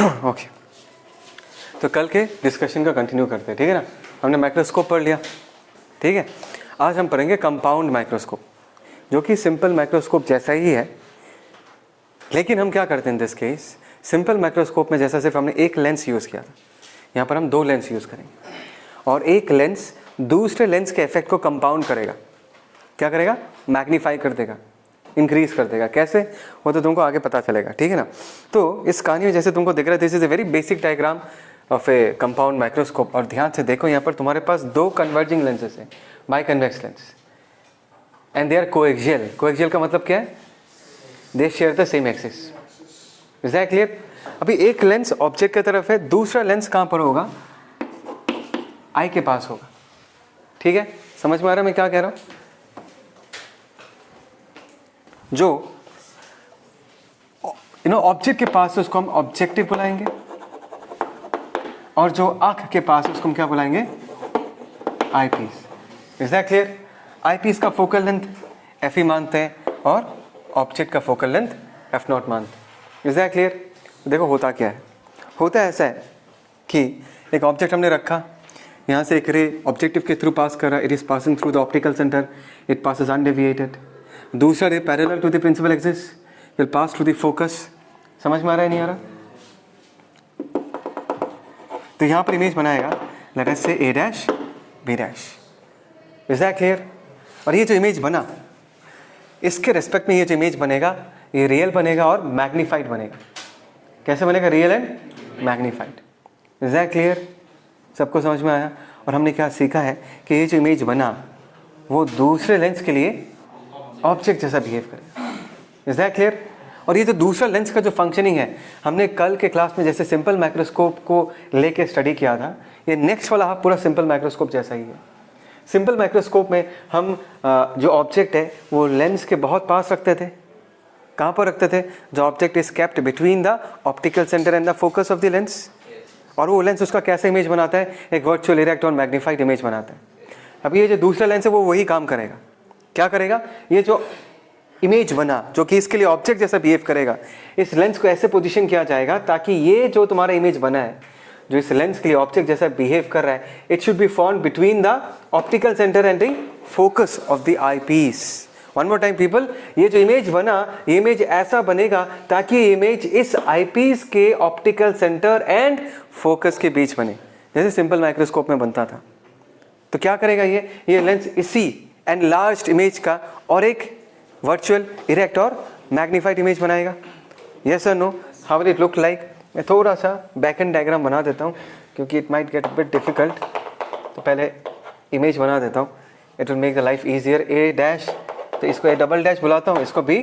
Okay, तो कल के डिस्कशन का कंटिन्यू करते हैं, ठीक है ना। हमने माइक्रोस्कोप पढ़ लिया, ठीक है। आज हम पढ़ेंगे कंपाउंड माइक्रोस्कोप, जो कि सिंपल माइक्रोस्कोप जैसा ही है, लेकिन हम क्या करते हैं इन दिस केस, सिंपल माइक्रोस्कोप में जैसा सिर्फ हमने एक लेंस यूज़ किया था, यहाँ पर हम दो लेंस यूज़ करेंगे और एक लेंस दूसरे लेंस के इफेक्ट को कंपाउंड करेगा। क्या करेगा? मैग्नीफाई कर देगा, इंक्रीज कर देगा। कैसे वो तो तुमको आगे पता चलेगा, ठीक है ना। तो इस कहानी में जैसे तुमको दिख रहा है, this is a very basic diagram of a compound microscope. और ध्यान से देखो, यहाँ पर तुम्हारे पास दो कन्वर्जिंग लेंसेज हैं, biconvex lens, and they are coaxial. Coaxial का मतलब क्या है? They share the same axis. Is that clear? अभी एक लेंस ऑब्जेक्ट की तरफ है, दूसरा लेंस कहाँ पर होगा? आई के पास होगा, ठीक है। समझ में आ रहा है मैं क्या कह रहा हूँ? जो ऑब्जेक्ट के पास है उसको हम ऑब्जेक्टिव बुलाएंगे, और जो आंख के पास है उसको हम क्या बुलाएंगे? Eyepiece. Is that clear? Eyepiece का फोकल लेंथ एफ ई मानते हैं और ऑब्जेक्ट का फोकल लेंथ एफ नॉट मानते हैं। Is that clear? देखो होता क्या है, होता है ऐसा है कि एक ऑब्जेक्ट हमने रखा, यहाँ से एक रे ऑब्जेक्टिव के थ्रू पास कर रहा है, it is passing through the optical centre, it passes undeviated. दूसरा ray parallel to the principal axis will pass through the focus. समझ में आ रहा है नहीं आ रहा? तो यहाँ पर इमेज बनाएगा, let us say A dash B dash. Is that clear? और ये जो इमेज बना, इसके रेस्पेक्ट में ये जो इमेज बनेगा, ये रियल बनेगा और मैग्नीफाइड बनेगा। कैसे बनेगा? Real and magnified. Is that clear? सबको समझ में आया? और हमने क्या सीखा है कि ये जो इमेज बना वो दूसरे लेंस के लिए ऑब्जेक्ट जैसा बिहेव करेगा। Is that clear? और ये जो दूसरा लेंस का जो फंक्शनिंग है, हमने कल के क्लास में जैसे सिंपल माइक्रोस्कोप को लेके स्टडी किया था, ये नेक्स्ट वाला हाफ पूरा सिंपल माइक्रोस्कोप जैसा ही है। सिंपल माइक्रोस्कोप में हम जो ऑब्जेक्ट है वो लेंस के बहुत पास रखते थे। कहाँ पर रखते थे? जो object is kept between the optical centre and the focus of the lens. और वो लेंस उसका कैसे इमेज बनाता है? एक वर्चुअल इरेक्ट और मैग्नीफाइड इमेज बनाता है। अब ये जो दूसरा लेंस है वो वही काम करेगा। क्या करेगा? ये जो इमेज बना, जो कि इसके लिए ऑब्जेक्ट जैसा बिहेव करेगा, इस लेंस को ऐसे पोजीशन किया जाएगा ताकि ये जो तुम्हारा इमेज बना है, जो इस लेंस के लिए ऑब्जेक्ट जैसा बिहेव कर रहा है, it should be found between the optical centre and the focus of the eyepiece. One more time people, ये जो इमेज बना, ये इमेज ऐसा बनेगा ताकि ये इमेज इस आई पीस के ऑप्टिकल सेंटर एंड फोकस के बीच बने, जैसे सिंपल माइक्रोस्कोप में बनता था। तो क्या करेगा ये लेंस इसी एनलार्ज्ड इमेज का और एक वर्चुअल इरेक्ट और मैग्नीफाइड इमेज बनाएगा। यस और no? How will it look like? मैं थोड़ा सा बैक एंड डायग्राम बना देता हूँ क्योंकि it might get a bit difficult. तो पहले इमेज बना देता हूँ, it will make the life easier. A dash, तो इसको ए डबल डैश बुलाता हूँ, इसको बी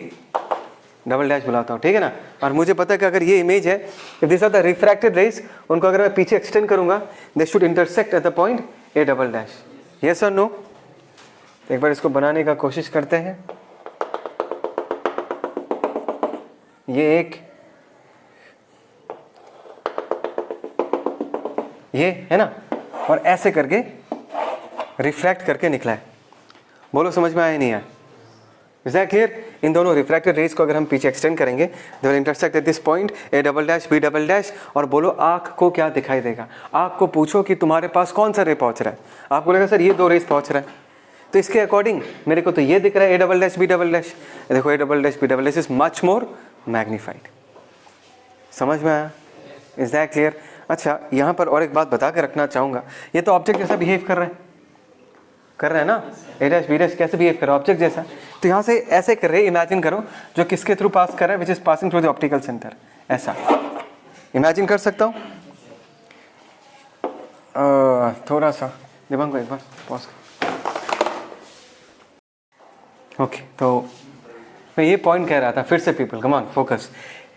डबल डैश बुलाता हूँ, ठीक है ना। और मुझे पता है कि अगर ये इमेज है, if this are the refracted rays, उनको अगर मैं पीछे एक्सटेंड करूँगा, they should intersect at the point A double dash. Yes और नो? एक बार इसको बनाने का कोशिश करते हैं। ये एक, ये है ना, और ऐसे करके रिफ्रैक्ट करके निकला है। बोलो समझ में आया नहीं आया? Is that clear? इन दोनों रिफ्रैक्टेड रेज को अगर हम पीछे एक्सटेंड करेंगे, they will intersect at this point A double dash B double dash. और बोलो आँख को क्या दिखाई देगा? आँख को पूछो कि तुम्हारे पास कौन सा रे पहुंच रहा है, आप बोलेगा सर ये दो रेज पहुंच रहा है। तो इसके अकॉर्डिंग मेरे को तो ये दिख रहा है A double dash B double dash. देखो A double dash B double dash is much more magnified. समझ में आया? Is that clear? अच्छा, यहाँ पर और एक बात बता के रखना चाहूँगा, ये तो ऑब्जेक्ट जैसा बिहेव कर रहा है ना, ए डैश बी डैश कैसे बिहेव कर रहा है? ऑब्जेक्ट जैसा। तो यहाँ से ऐसे कर रहे, इमेजिन करो, जो किसके थ्रू पास कर रहा है, which is passing through the optical centre. ऐसा इमेजिन कर सकता हूँ। थोड़ा सा दिमाग को एक बार पॉज कर। ओके, तो मैं ये पॉइंट कह रहा था, फिर से पीपल कम ऑन फोकस।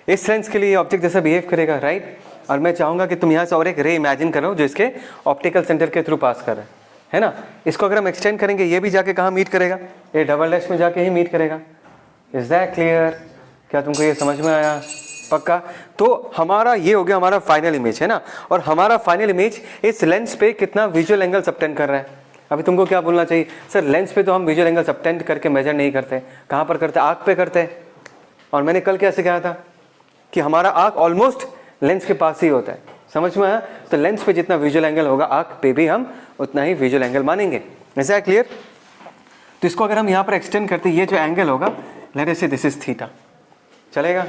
इस लेंस के लिए ऑब्जेक्ट जैसा बिहेव करेगा, राइट। और मैं चाहूँगा कि तुम यहाँ से और एक रे इमेजिन करो जो इसके ऑप्टिकल सेंटर के थ्रू पास कर रहा है ना। इसको अगर हम एक्सटेंड करेंगे, ये भी जाके कहाँ मीट करेगा? ये डबल डैश में जाके ही मीट करेगा। Is that clear? क्या तुमको ये समझ में आया? पक्का? तो हमारा ये हो गया हमारा फाइनल इमेज, है ना। और हमारा फाइनल इमेज इस लेंस पे कितना विजुअल एंगल सबटेंड कर रहा है। अभी तुमको क्या बोलना चाहिए? सर लेंस पे तो हम विजुअल एंगल सबटेंड करके मेजर नहीं करते, कहाँ पर करते? आँख पे करते हैं। और मैंने कल क्या सिखाया था कि हमारा आँख ऑलमोस्ट लेंस के पास ही होता है, समझ में आया? तो लेंस पे जितना विजुअल एंगल होगा आँख पे भी हम उतना ही विजुअल एंगल मानेंगे। Is that clear? तो इसको अगर हम यहाँ पर एक्सटेंड करते ये जो एंगल होगा, लेट अस से दिस इज थीटा, चलेगा?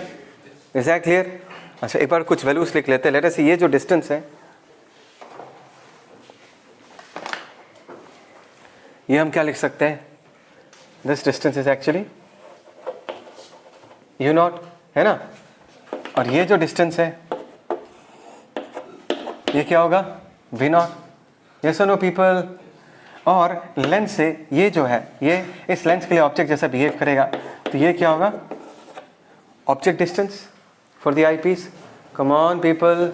Is that clear? अच्छा एक बार कुछ वैल्यूज लिख लेते हैं। लेट अस से ये जो डिस्टेंस है ये हम क्या लिख सकते हैं? This distance is actually u not, है ना? और ये जो डिस्टेंस है ये क्या होगा? v not. यस और नो पीपल? और लेंस से ये जो है ये इस लेंस के लिए ऑब्जेक्ट जैसा बिहेव करेगा, तो ये क्या होगा? Object distance for the eyepiece. Come on people.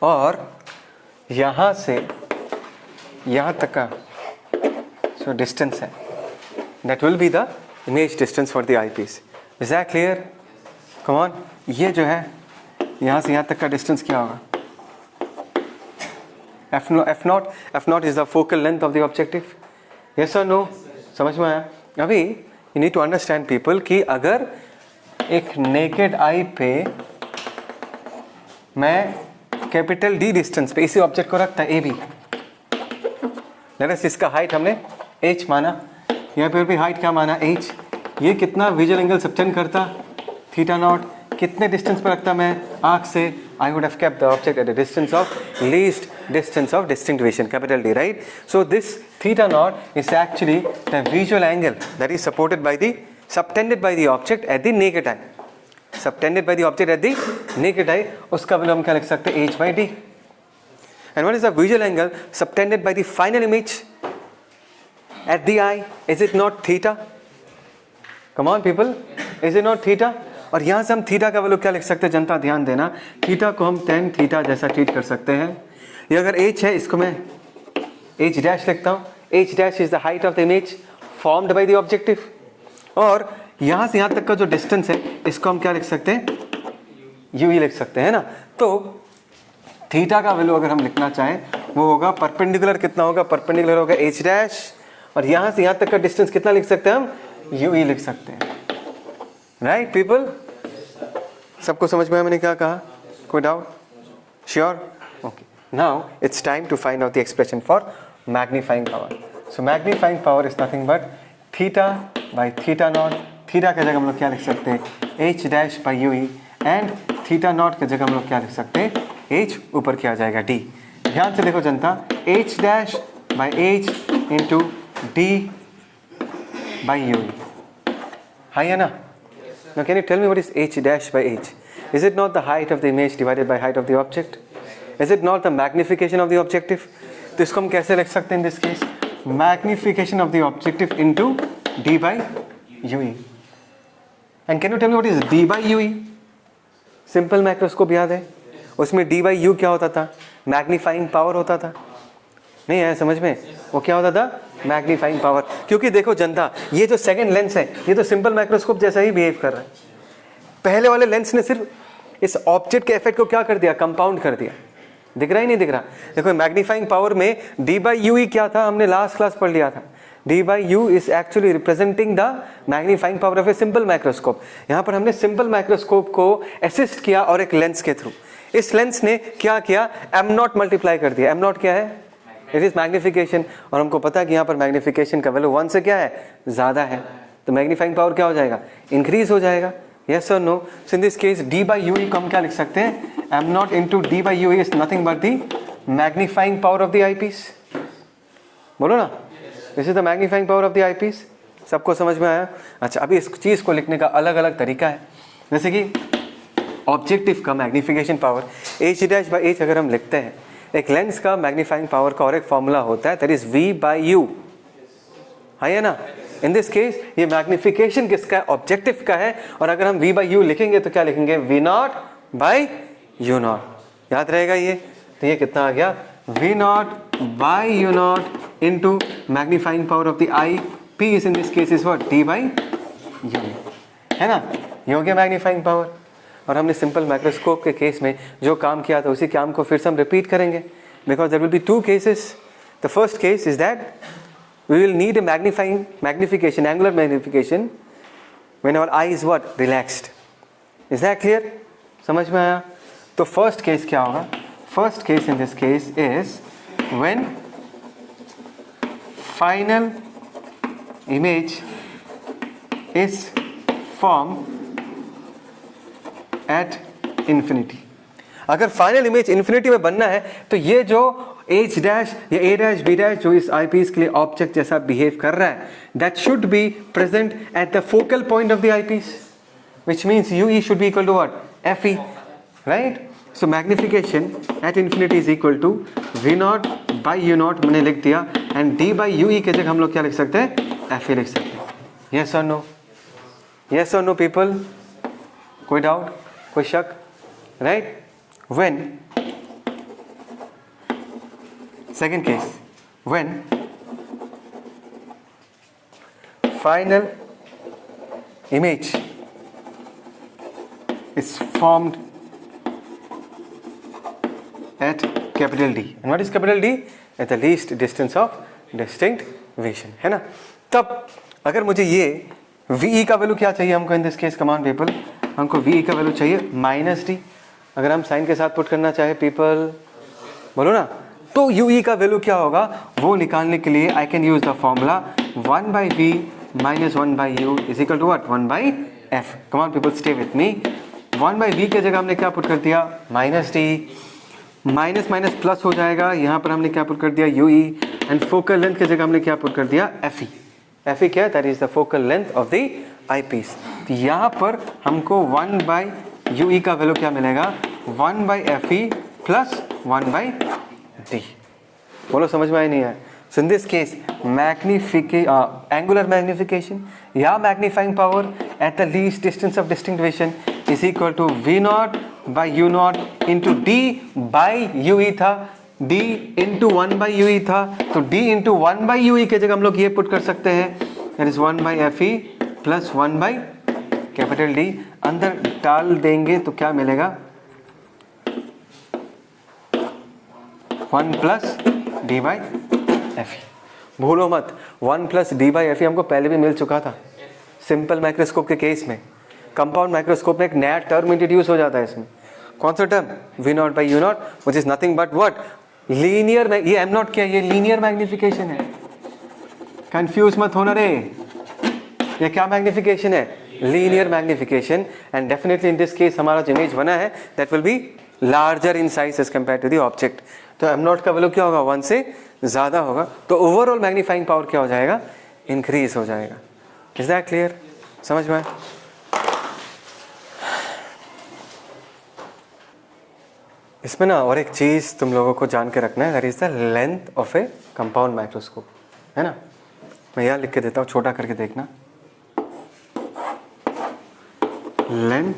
और यहाँ से यहाँ तक का जो डिस्टेंस है that will be the image distance for the eyepiece. Is that clear? Come on. ये जो है यहाँ से यहाँ तक का डिस्टेंस क्या होगा? F naught is the focal length of the objective. Yes or no? समझ में आया? अभी you need to understand people कि अगर एक naked eye पे मैं कैपिटल D डिस्टेंस पे इसी ऑब्जेक्ट को रखता है AB, इसका हाइट हमने h माना, यहाँ पर भी हाइट क्या माना? h। ये कितना विजुअल एंगल सबटेंड करता? Theta naught. कितने डिस्टेंस पर रखता मैं आँख से? I would have kept the object at a distance of least distance of distinct vision, capital D, right? So this theta naught is actually the visual angle that is supported by the subtended by the object at the naked eye, subtended by the object at the naked eye. उसका value हम क्या लिख सकते हैं? h by d। And what is the visual angle subtended by the final image at the eye? Is it not theta? Come on people, is it not theta? और यहाँ से हम थीटा का वैल्यू क्या लिख सकते हैं? जनता ध्यान देना, थीटा को हम tan थीटा जैसा ट्रीट कर सकते हैं। ये अगर h है इसको मैं h डैश लिखता हूँ। h dash is the height of the image formed by the objective. और यहाँ से यहाँ तक का जो डिस्टेंस है इसको हम क्या लिख सकते हैं? u ही लिख सकते हैं ना। तो थीटा का वैल्यू अगर हम लिखना चाहें वो होगा परपेंडिकुलर, कितना होगा? परपेंडिकुलर होगा h डैश, और यहाँ से यहाँ तक का डिस्टेंस कितना लिख सकते हैं हम? u ही लिख सकते हैं, राइट पीपल? सबको समझ में आया मैंने क्या कहा? कोई doubt? Sure? Okay, now it's time to find out the expression for magnifying power. So magnifying power is nothing but theta by theta naught. Theta की जगह हम लोग क्या लिख सकते हैं? h dash by u, and theta naught की जगह हम लोग क्या लिख सकते हैं? h ऊपर क्या आ जाएगा? d। ध्यान से देखो जनता, h dash by h into d by u, हाँ है ना? Now can you tell me what is h dash by h? Is it not the height of the image divided by height of the object? Is it not the magnification of the objective? तो इसको हम कैसे लिख सकते हैं in this case? Magnification of the objective into d by ue. And can you tell me what is d by ue? Simple microscope याद है? उसमें d by u क्या होता था? मैग्नीफाइंग पावर होता था। नहीं आया समझ में? वो क्या होता था? Magnifying power. क्योंकि देखो जनता, ये जो सेकंड लेंस है ये तो सिंपल माइक्रोस्कोप जैसा ही बिहेव कर रहा है। पहले वाले लेंस ने सिर्फ इस ऑब्जेक्ट के इफेक्ट को क्या कर दिया? कंपाउंड कर दिया। दिख रहा ही नहीं दिख रहा? देखो मैग्नीफाइंग पावर में d by u ही क्या था? हमने लास्ट क्लास पढ़ लिया था। d by u is actually representing the magnifying power of a simple microscope. यहाँ पर हमने सिंपल माइक्रोस्कोप को असिस्ट किया और एक लेंस के थ्रू। इस लेंस ने क्या किया? m नॉट मल्टीप्लाई कर दिया। m नॉट क्या है? It is magnification. और हमको पता है कि यहाँ पर मैग्निफिकेशन का वैल्यू 1 से क्या है? ज़्यादा है। तो मैग्नीफाइंग पावर क्या हो जाएगा? इंक्रीज हो जाएगा। यस और no? So in this case d by u को हम क्या लिख सकते हैं? m naught into d by u is nothing but the magnifying power of the eyepiece. बोलो ना, this is the magnifying power of the eyepiece. सबको समझ में आया? अच्छा, अभी इस चीज़ को लिखने का अलग अलग तरीका है। जैसे कि ऑब्जेक्टिव का magnification power h dash by h अगर हम लिखते हैं, एक लेंस का मैग्नीफाइंग पावर का और एक फॉर्मूला होता है that is v by u, है ना? इन दिस केस ये मैग्नीफिकेशन किसका है? ऑब्जेक्टिव का है। और अगर हम v बाई u लिखेंगे तो क्या लिखेंगे? v naught by u naught. याद रहेगा ये? तो ये कितना आ गया? v naught by u naught into magnifying power of the eyepiece, in this case is what? d by u, है ना? ये हो गया मैग्नीफाइंग पावर। और हमने सिंपल माइक्रोस्कोप के केस में जो काम किया था उसी काम को फिर से हम रिपीट करेंगे, because there will be 2 cases. The first case is that we will need a magnification, angular magnification when our eye is what? Relaxed. Is that clear? समझ में आया? तो फर्स्ट केस क्या होगा? First case in this case is when final image is form at infinity. अगर final image infinity में बनना है तो ये जो एच डैश या ए डैश बी डैश जो इस आई पीस के लिए ऑब्जेक्ट जैसा बिहेव कर रहा है, that should be present at the focal point of the eyepiece, which means u e should be equal to what? F e, right? So magnification at infinity is equal to v naught by you naught, मैंने लिख दिया, and d by you ई के जगह हम लोग क्या लिख सकते हैं? एफ ई लिख सकते हैं। यस और नो? यस और नो पीपल? कोई डाउट, कोई शक? Right? When second case, when final image is formed at capital D, and what is capital D? At the least distance of distinct vision, है ना? तब अगर मुझे ये VE का वैल्यू क्या चाहिए हमको in this case? Come on people, हमको VE का वैल्यू चाहिए -D। अगर हम साइन के साथ पुट करना चाहे पीपल, बोलो ना, तो यू ई का वैल्यू क्या होगा वो निकालने के लिए I can use the formula 1/v - 1/u is equal to what? 1/f। Come on people, stay with me. 1/v के जगह हमने क्या पुट कर दिया? -d, माइनस माइनस प्लस हो जाएगा, यहाँ पर हमने क्या पुट कर दिया? u e, and focal length के जगह हमने क्या पुट कर दिया? f e। f e क्या है? That is the focal length of the eyepiece. यहाँ पर हमको 1/u e का वैल्यू क्या मिलेगा? 1/fe plus 1/d। बोलो समझ में आई नहीं है? So in this case angular magnification या magnifying power at the least distance of distinct vision is equal to v naught by you naught into d by you E था, d into 1/u e था, तो d into 1/u e के जगह हम लोग ये put कर सकते हैं, that is 1/fe plus 1/D। अंदर डाल देंगे तो क्या मिलेगा? 1 plus D by F E. भूलो मत, 1 plus D by F E हमको पहले भी मिल चुका था सिंपल माइक्रोस्कोप के केस में। कंपाउंड माइक्रोस्कोप में एक नया टर्म इंट्रोड्यूस हो जाता है इसमें। कौन सा term? V naught by you naught, which is nothing but what? Linear. ये एम नॉट क्या? ये लीनियर मैग्निफिकेशन है, कंफ्यूज मत होना रे। ये क्या मैग्निफिकेशन है? Linear magnification. And definitely in this case हमारा जो इमेज बना है that will be larger in size as compare to the object. तो एम नॉट का वैल्यू क्या होगा? 1 से ज़्यादा होगा, तो ओवरऑल मैग्नीफाइंग पावर क्या हो जाएगा? इंक्रीज हो जाएगा। Is that clear? समझ में? इसमें ना और एक चीज़ तुम लोगों को जान के रखना है, that is the length of a compound microscope, है ना? मैं यहाँ लिख के देता हूँ, छोटा करके देखना। Length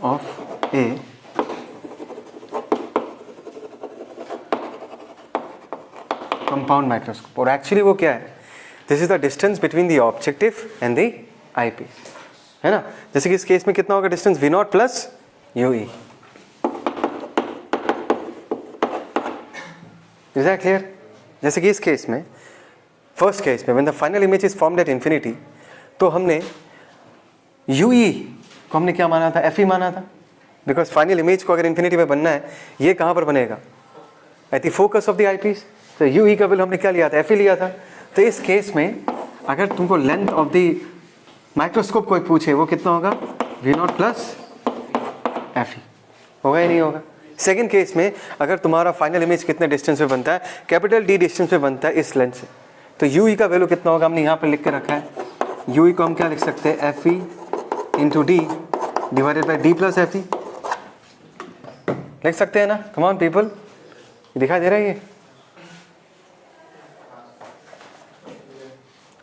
of a compound microscope, और एक्चुअली वो क्या है? This is the distance between the objective and the eyepiece, है ना? जैसे कि इस केस में कितना होगा distance? v naught plus u e. Is that clear? जैसे कि इस केस में, फर्स्ट केस में, when the final image is formed at infinity, तो हमने यू ई को हमने क्या माना था? एफ ई माना था, बिकॉज फाइनल इमेज को अगर इंफिनिटी में बनना है, ये कहाँ पर बनेगा? At the focus of the eyepiece. तो यू ई का वैल्यू हमने क्या लिया था? एफ ई लिया था। तो इस केस में अगर तुमको लेंथ ऑफ द माइक्रोस्कोप कोई पूछे वो कितना होगा? V naught plus f e. होगा या नहीं होगा? सेकेंड केस में अगर तुम्हारा फाइनल इमेज कितने डिस्टेंस में बनता है? कैपिटल डी डिस्टेंस में बनता है इस लेंथ से, तो यू ई का वैल्यू कितना होगा? हमने यहाँ पर लिख के रखा है। यू ई को हम क्या लिख सकते हैं? F E into D divided by D plus f ई लिख सकते हैं ना? कम ऑन पीपल, दिखाई दे रहा है ये?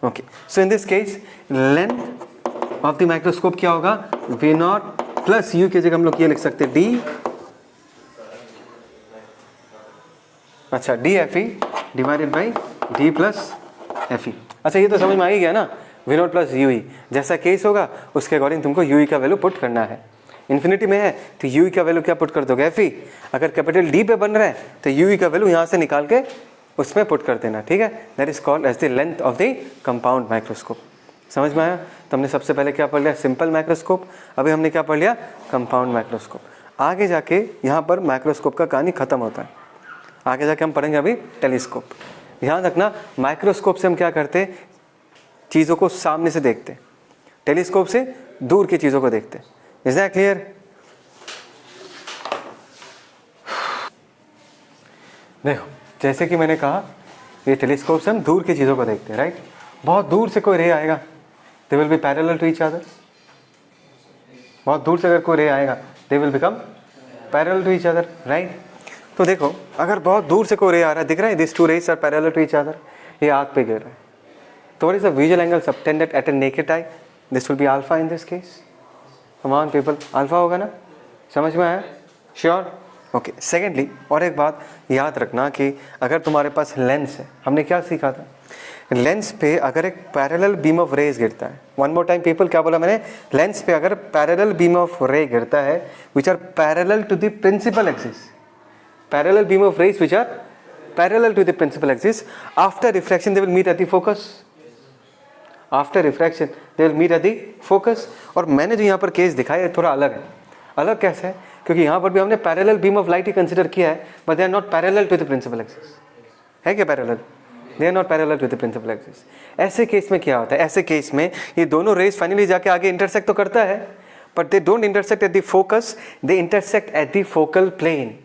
Okay, so in this case length of the microscope क्या होगा? वी नॉट प्लस यू की जगह हम लोग ये लिख सकते हैं डी, अच्छा, D f e divided by D plus f e. अच्छा, ये तो समझ में आ ही गया ना? V naught plus u e, जैसा केस होगा उसके अकॉर्डिंग तुमको यू ई का वैल्यू पुट करना है। इन्फिनिटी में है तो यू ई का वैल्यू क्या पुट कर दोगे? F E. अगर कैपिटल डी पे बन रहा है तो यू ई का वैल्यू यहाँ से निकाल के उसमें पुट कर देना, ठीक है? That is called as the length of the compound microscope. समझ में आया? तो हमने सबसे पहले क्या पढ़ लिया, सिंपल माइक्रोस्कोप, अभी हमने क्या पढ़ लिया, कंपाउंड माइक्रोस्कोप। आगे जाके यहाँ पर माइक्रोस्कोप का कहानी खत्म होता है, आगे जाके हम पढ़ेंगे अभी टेलीस्कोप। ध्यान रखना, माइक्रोस्कोप से हम क्या करते, चीज़ों को सामने से देखते, टेलीस्कोप से दूर की चीज़ों को देखते। Is that clear? देखो जैसे कि मैंने कहा, ये टेलीस्कोप से हम दूर की चीज़ों को देखते हैं, राइट। बहुत दूर से कोई रे आएगा, they will be parallel to each other. बहुत दूर से अगर कोई रे आएगा, they will become parallel to each other, right. तो देखो अगर बहुत दूर से कोई रे आ रहा है, दिख रहा है, this two rays are parallel to each other, ये आग पे गिर रहा है, तो what is the visual angle subtended at a naked eye? This will be alpha in this case. Come on people, alpha होगा ना, समझ में आया? श्योर? ओके। सेकेंडली, और एक बात याद रखना कि अगर तुम्हारे पास लेंस है, हमने क्या सीखा था, लेंस पे अगर एक पैरेलल बीम ऑफ रेज गिरता है, वन मोर टाइम पीपल, क्या बोला मैंने, लेंस पे अगर पैरेलल बीम ऑफ रे गिरता है which are parallel to the principal axis, parallel beam of rays which are parallel to the principal axis, after refraction they will meet at the focus, after refraction they will meet at the focus. और मैंने जो यहाँ पर case दिखाया है थोड़ा अलग है। अलग कैसे है? क्योंकि यहाँ पर भी हमने पैरेलल बीम ऑफ लाइट ही कंसिडर किया है, but they are not parallel to the principal axis. है क्या parallel? They are not parallel to the principal axis. ऐसे केस में क्या होता है, ऐसे केस में ये दोनों रेज फाइनली जाके आगे इंटरसेक्ट तो करता है, but they don't intersect at the focus, they intersect at the focal plane.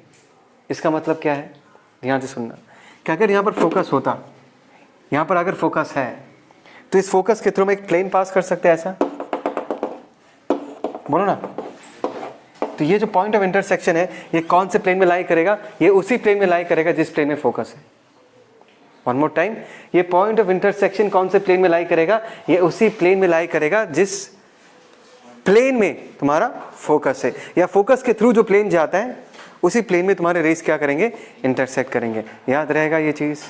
इसका मतलब क्या है, ध्यान से सुनना, कि अगर यहाँ पर फोकस होता, यहाँ पर अगर फोकस है, तो इस फोकस के थ्रू में एक प्लेन पास कर सकते हैं, ऐसा बोलो ना। तो ये जो पॉइंट ऑफ इंटरसेक्शन है, ये कौन से प्लेन में लाई करेगा, ये उसी प्लेन में लाई करेगा जिस प्लेन में फोकस है। वन मोर टाइम, ये पॉइंट ऑफ इंटरसेक्शन कौन से प्लेन में लाई करेगा, ये उसी प्लेन में लाई करेगा जिस प्लेन में तुम्हारा फोकस है, या फोकस के थ्रू जो प्लेन जाता है उसी प्लेन में तुम्हारे रेज क्या करेंगे, इंटरसेक्ट करेंगे। याद रहेगा ये चीज,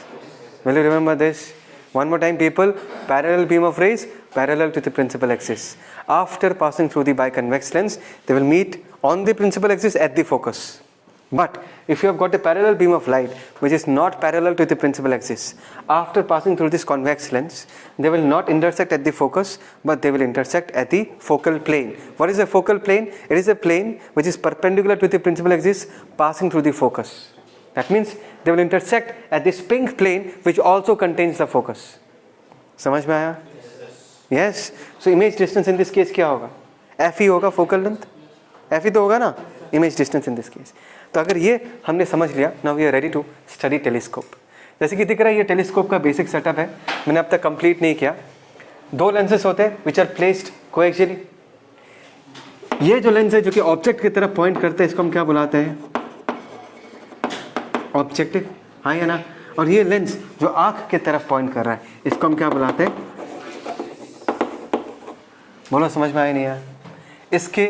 will you remember this? One more time people, parallel beam of rays parallel to the principal axis. After passing through the biconvex lens, they will meet on the principal axis at the focus. But if you have got a parallel beam of light which is not parallel to the principal axis, after passing through this convex lens, they will not intersect at the focus, but they will intersect at the focal plane. What is a focal plane? It is a plane which is perpendicular to the principal axis passing through the focus. That means they will intersect at this pink plane which also contains the focus. समझ में आया? Yes. So image distance in this case क्या होगा? F ही होगा focal length. F ही तो होगा ना image distance in this case. तो अगर ये हमने समझ लिया, now we are ready to study telescope. जैसे कि दिख रहा है ये टेलीस्कोप का बेसिक सेटअप है, मैंने अब तक कंप्लीट नहीं किया। दो लेंसेज होते हैं which are placed coaxially. ये जो लेंस है जो कि ऑब्जेक्ट की तरफ पॉइंट करते हैं, इसको हम क्या बुलाते हैं, ऑब्जेक्टिव, हाँ या ना। और ये लेंस जो आंख की तरफ पॉइंट कर रहा है, इसको हम क्या बुलाते हैं, बोलो समझ में आया नहीं आया? इसके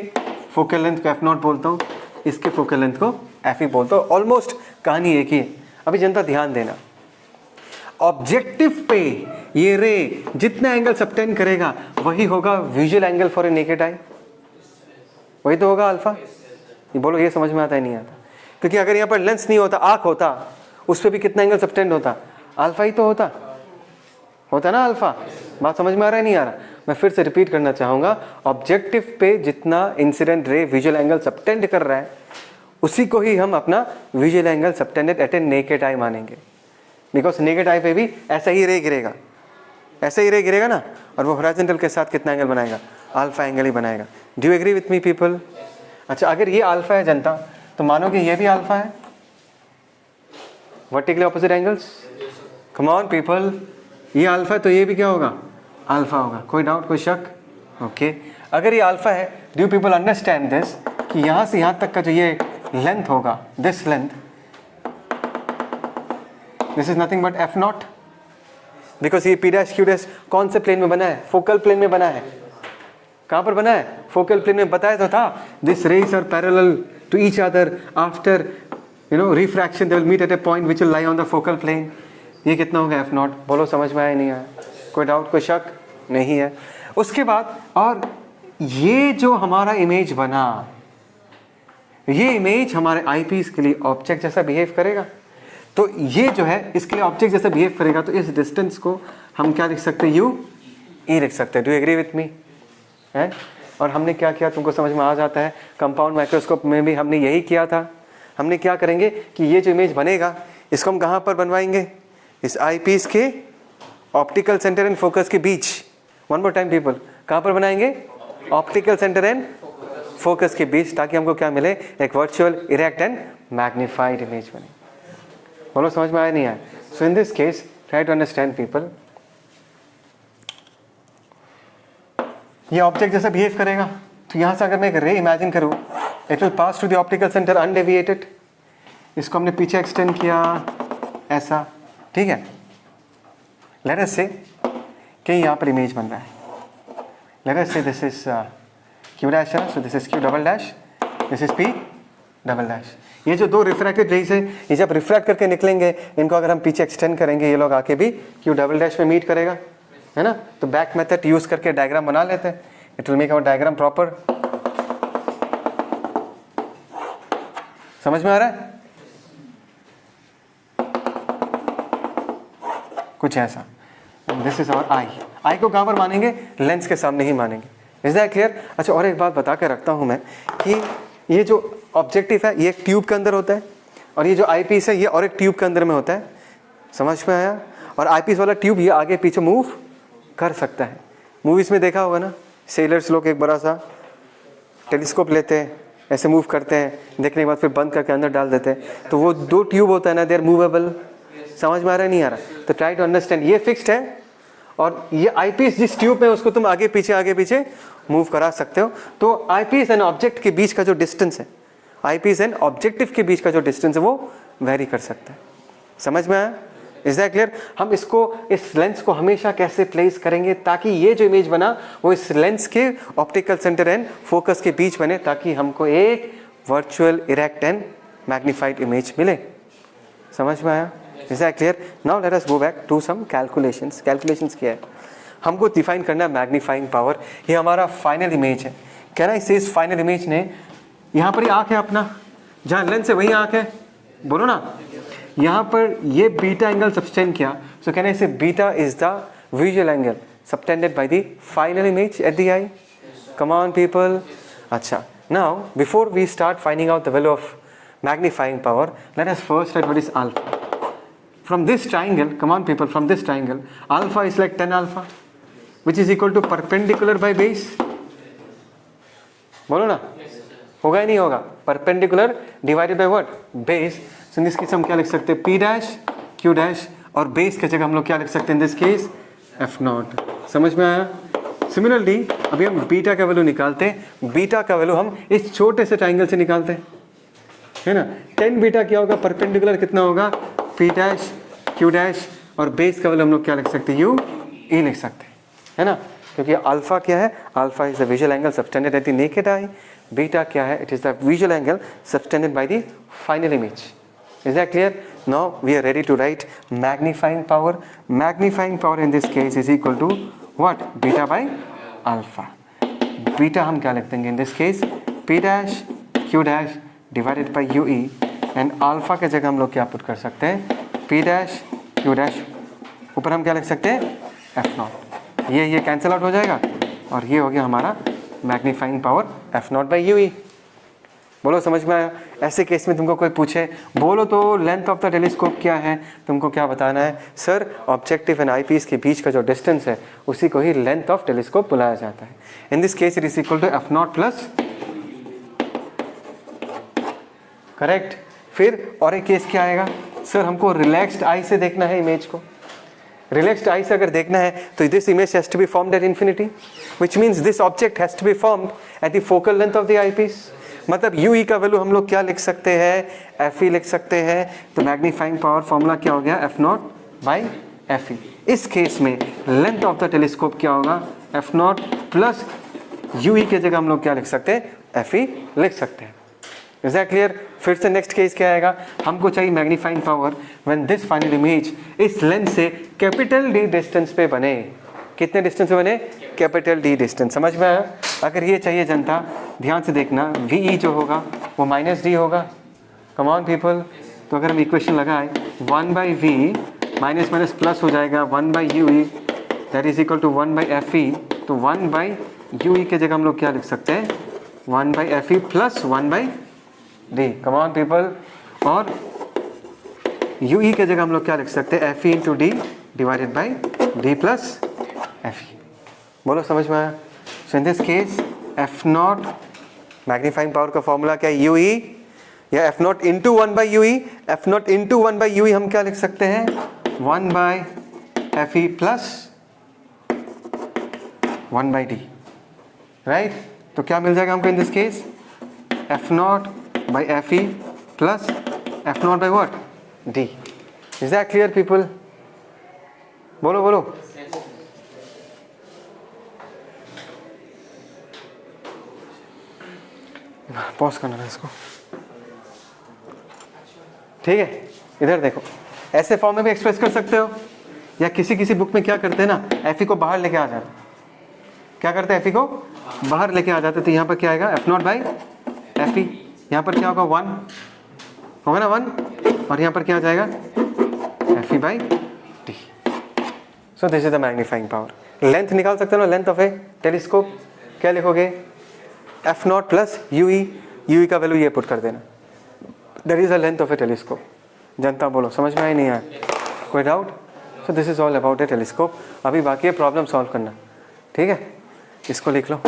फोकल लेंथ को f0 बोलता हूँ, इसके फोकल लेंथ को f ही बोलता हूँ। ऑलमोस्ट कहानी एक ही है। अभी जनता ध्यान देना, ऑब्जेक्टिव पे ये रे जितना एंगल सबटेंड करेगा वही होगा visual angle for a naked आई, वही तो होगा अल्फा। ये बोलो ये समझ में आता है नहीं आता? क्योंकि अगर यहाँ पर लेंस नहीं होता, आंख होता, उस पर भी कितना एंगल सबटेंड होता, अल्फा ही तो होता ना अल्फा। बात समझ में आ रहा है नहीं आ रहा? मैं फिर से रिपीट करना चाहूँगा, ऑब्जेक्टिव पे जितना incident ray visual angle subtend कर रहा है उसी को ही हम अपना visual angle subtended at a naked eye मानेंगे। बिकॉज नेकेड आई पे भी ऐसा ही रे गिरेगा, ऐसा ही रे गिरेगा ना, और वो हॉरिजॉन्टल के साथ कितना एंगल बनाएगा, अल्फा एंगल ही बनाएगा। Do you agree with me people? अच्छा, अगर ये अल्फा है जनता, तो मानो कि ये भी अल्फा है, vertically opposite angles. Come on people, ये अल्फा है तो ये भी क्या होगा, अल्फा होगा। कोई डाउट, कोई शक? ओके। अगर ये अल्फा है, डू पीपल अंडरस्टैंड दिस, कि यहाँ से यहाँ तक का जो ये लेंथ होगा, this length, this is nothing but f0, because ये p डैश q डैश कौन से प्लेन में बना है, फोकल प्लेन में बना है। कहाँ पर बना है, फोकल प्लेन में। बताया तो था, this rays are parallel to each other, after refraction they will meet at a point which will lie on the focal plane. ये कितना होगा f0? बोलो समझ में आया नहीं आया? कोई डाउट, कोई शक? नहीं है। उसके बाद, और ये जो हमारा इमेज बना, ये इमेज हमारे आईपीस के लिए ऑब्जेक्ट जैसा बिहेव करेगा। तो ये जो है इसके लिए ऑब्जेक्ट जैसा बिहेव करेगा, तो इस डिस्टेंस को हम क्या लिख सकते हैं, यू ई लिख सकते हैं। Do agree with me? है। और हमने क्या किया तुमको समझ में आ जाता है, कंपाउंड माइक्रोस्कोप में भी हमने यही किया था। हमने क्या करेंगे कि ये जो इमेज बनेगा इसको हम कहाँ पर बनवाएंगे, इस आई पीस के ऑप्टिकल सेंटर एंड फोकस के बीच। वन मोर टाइम पीपल, कहाँ पर बनाएंगे, ऑप्टिकल सेंटर एंड फोकस के बीच, ताकि हमको क्या मिले, एक virtual erect and magnified image बने। बोलो समझ में आया नहीं आया? So in this case try to understand people, ये ऑब्जेक्ट जैसा बिहेव करेगा, तो यहाँ से अगर मैं एक रे इमेजिन करूँ, it will pass to the optical centre undeviated. इसको हमने पीछे एक्सटेंड किया ऐसा, ठीक है। लेट अस से कि यहाँ पर इमेज बन रहा है, लेट अस से दिस इज क्यू डैश है, so this is Q double dash, this is P double dash. ये जो दो रिफ्रैक्टेड रेज है, ये जब रिफ्रैक्ट करके निकलेंगे, इनको अगर हम पीछे एक्सटेंड करेंगे, ये लोग आके भी क्यू डबल डैश में मीट करेगा, है ना। तो बैक मेथड यूज करके डायग्राम बना लेते हैं, it will make our diagram proper. समझ में आ रहा है? कुछ ऐसा, this is our eye. Eye को कहां पर मानेंगे, लेंस के सामने ही मानेंगे। Is that clear? अच्छा, और एक बात बता के रखता हूं मैं कि ये जो ऑब्जेक्टिव है ये एक ट्यूब के अंदर होता है, और ये जो आई पीस है ये और एक ट्यूब के अंदर में होता है। समझ में आया? और आई पीस वाला ट्यूब ये आगे पीछे मूव कर सकता है। मूवीज में देखा होगा ना, सेलर्स लोग एक बड़ा सा टेलीस्कोप लेते हैं, ऐसे मूव करते हैं, देखने के बाद फिर बंद करके अंदर डाल देते हैं, तो वो दो ट्यूब होता है ना, दे आर मूवेबल। समझ में आ रहा है नहीं आ रहा? तो ट्राई टू अंडरस्टैंड, ये फिक्स्ड है, और ये आई पीस जिस ट्यूब में उसको तुम आगे पीछे मूव करा सकते हो। तो आई पीस एंड ऑब्जेक्ट के बीच का जो डिस्टेंस है, आई पीस एंड ऑब्जेक्टिव के बीच का जो डिस्टेंस है वो वेरी कर सकता है। समझ में आया? Is that clear? हम इसको, इस लेंस को हमेशा कैसे प्लेस करेंगे ताकि ये जो इमेज बना वो इस लेंस के ऑप्टिकल सेंटर एंड फोकस के बीच बने, ताकि हमको एक virtual erect and magnified image मिले। समझ में आया? Is that clear? Now let us go back to some calculations. Calculations क्या है, हमको डिफाइन करना है मैग्नीफाइंग पावर। ये हमारा फाइनल इमेज है। कहना इसे इस फाइनल इमेज ने, यहाँ पर ही आँख है अपना, जहाँ लेंस है वही आँख है, बोलो ना। यहाँ पर ये बीटा एंगल सबटेंड किया, सो कहना इसे beta is the visual angle subtended by the final image at the eye. Come on people. अच्छा, now before we start finding out the value of magnifying power, let us first write what is alpha. From this triangle, come on people, from this triangle, alpha is like 10 alpha, which is equal to perpendicular by base. बोलो ना, होगा ही नहीं होगा? Perpendicular divided by what? Base. So in this case हम क्या लिख सकते हैं? P dash, Q dash, और base की जगह हम लोग क्या लिख सकते हैं? In this case F naught. समझ में आया? Similarly, अभी हम बीटा का वैल्यू निकालते हैं। बीटा का वैल्यू हम इस छोटे से ट्राइंगल से निकालते हैं, है ना। 10 बीटा क्या होगा? परपेंडिकुलर कितना होगा? P डैश, Q डैश, और बेस का वैल्यू हम लोग क्या लिख सकते हैं? U E लिख सकते हैं, है ना। क्योंकि अल्फा क्या है? Alpha is the visual angle subtended at the naked eye. Beta क्या है? It is the visual angle subtended by the final image. Is that clear? Now we are ready to write magnifying power. Magnifying power in this case is equal to what? Beta by alpha. Beta हम क्या लिख देंगे in this case? P dash, Q dash divided by UE, and alpha के जगह हम लोग क्या put कर सकते हैं? P डैश, Q डैश, ऊपर हम क्या लिख सकते हैं? F not. ये कैंसिल आउट हो जाएगा, और ये हो गया हमारा magnifying power F not by UE. बोलो समझ में आया? ऐसे केस में तुमको कोई पूछे, बोलो तो लेंथ ऑफ द टेलीस्कोप क्या है, तुमको क्या बताना है? Sir objective and eyepiece के बीच का जो डिस्टेंस है उसी को ही लेंथ ऑफ टेलीस्कोप बुलाया जाता है. In this case it is equal to F naught plus, correct. फिर और एक केस क्या आएगा? सर हमको रिलैक्स्ड आई से देखना है इमेज को. रिलैक्स्ड आई से अगर देखना है तो this image has to be formed at infinity, which means this object has to be formed at the focal length of the eyepiece. मतलब UE का वैल्यू हम लोग क्या लिख सकते हैं? FE लिख सकते हैं. तो मैग्नीफाइंग पावर फॉर्मूला क्या हो गया? F not by FE. इस केस में लेंथ ऑफ द टेलीस्कोप क्या होगा? F नॉट प्लस UE के जगह हम लोग क्या लिख सकते हैं? FE लिख सकते हैं. Is that clear? फिर से नेक्स्ट केस क्या आएगा? हमको चाहिए magnifying power when this final image इस लेंस से कैपिटल D डिस्टेंस पे बने. कितने डिस्टेंस पे बने? Capital D distance. समझ में आया? अगर ये चाहिए जनता, ध्यान से देखना, VE जो होगा वो माइनस D होगा. Come on people. तो अगर हम इक्वेशन लगाए 1 by VE minus minus plus हो जाएगा 1 by UE that is equal to 1 by FE. तो 1 बाई यू ई के जगह हम लोग क्या लिख सकते हैं, 1/FE plus 1/D। Come on people. और यू ई के जगह हम लोग क्या लिख सकते हैं, FE into D divided by D plus FE। बोलो समझ में आया? So in this case F naught, magnifying power का फॉर्मूला क्या है, यू ई, या F naught into 1/UE। F naught into 1/UE हम क्या लिख सकते हैं, 1/FE प्लस 1/D, राइट। तो क्या मिल जाएगा हमको in this case, F not by FE plus F not by what, D। Is that clear people? बोलो बोलो। पॉज करना है इसको, ठीक है। इधर देखो, ऐसे फॉर्म में भी एक्सप्रेस कर सकते हो, या किसी किसी बुक में क्या करते हैं ना, FE को बाहर लेके आ जाते, क्या करते हैं, FE को बाहर लेके आ जाते। तो यहाँ पर क्या आएगा, एफ नॉट बाई FE, यहाँ पर क्या होगा 1 होगा ना 1, और यहाँ पर क्या आ जाएगा FE by D। So this is the magnifying power. Length निकाल सकते हो ना, लेंथ ऑफ ए टेलीस्कोप, क्या लिखोगे, F not plus u e का वैल्यू ये पुट कर देना, that is the length of A telescope. जनता बोलो समझ में आया नहीं आया, कोई doubt? So this is all about A telescope. अभी बाकी है प्रॉब्लम सॉल्व करना, ठीक है। इसको लिख लो।